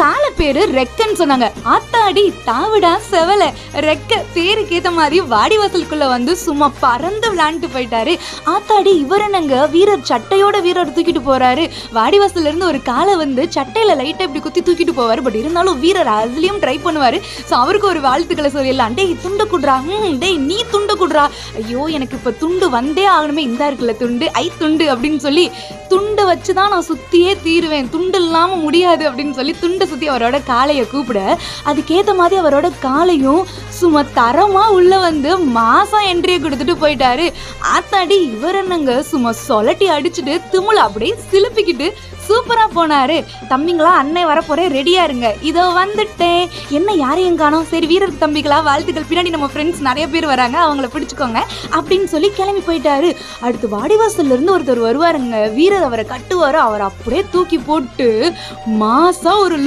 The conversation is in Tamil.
காலை பேரு ரெக்கன்னு சொன்னாங்க. ஆத்தாடி தாவிடா செவல ரெக்க பேருக்கு ஏத்த மாதிரி வாடிவாசலுக்குள்ள வந்து சும்மா பறந்து விளையாண்டு போயிட்டாரு. ஆத்தாடி இவர் என்னங்க வீரர் சட்டையோட வீரர் தூக்கிட்டு போறாரு. வாடிவாசல்ல இருந்து ஒரு காலை வந்து சட்டையில லைட்டா இப்படி குத்தி தூக்கிட்டு போவாரு. பட் இருந்தாலும் வீரர் அதுலயும் ட்ரை பண்ணுவாரு. ஸோ அவருக்கு ஒரு வாழ்த்துக்களை சொல்லிடலாம். டேய் துண்டு குடுறா, டேய் நீ துண்டு குடுறா, ஐயோ எனக்கு இப்ப துண்டு வந்தே ஆகணுமே, இந்தா இருக்குல்ல துண்டு, துண்டு அப்படின்னு சொல்லி துண்டை வச்சுதான் நான் சுத்தியே தீருவேன், துண்டு இல்லாம முடியாது அப்படின்னு சொல்லி துண்டை சுத்தி அவரோட காளையை கூப்பிட அதுக்கேத்த மாதிரி அவரோட காளையும் சும்மா தரமா உள்ள வந்து மாசம் என்ட்ரியை கொடுத்துட்டு போயிட்டாரு. ஆத்தாடி இவர் என்னங்க சும்மா சொலட்டி அடிச்சுட்டு திமுல அப்படியே சிலுப்பிக்கிட்டு சூப்பரா போனாரு. தம்பிங்களா அண்ணன் வரப்போறேன், ரெடியா இருங்க, இதோ வந்துட்டேன். என்ன யாரையும் காணோம், சரி வீரர் தம்பிகளா வாழ்த்துக்கள், பின்னாடி நம்ம ஃப்ரெண்ட்ஸ் நிறைய பேர் வராங்க, அவங்கள பிடிச்சுக்கோங்க அப்படின்னு சொல்லி கிளம்பி போயிட்டாரு. அடுத்து வாடிவாசல்ல இருந்து ஒருத்தர் வருவாருங்க. வீரர் அவரை கட்டுவாரு. அவரை அப்படியே தூக்கி போட்டு மாசா ஒரு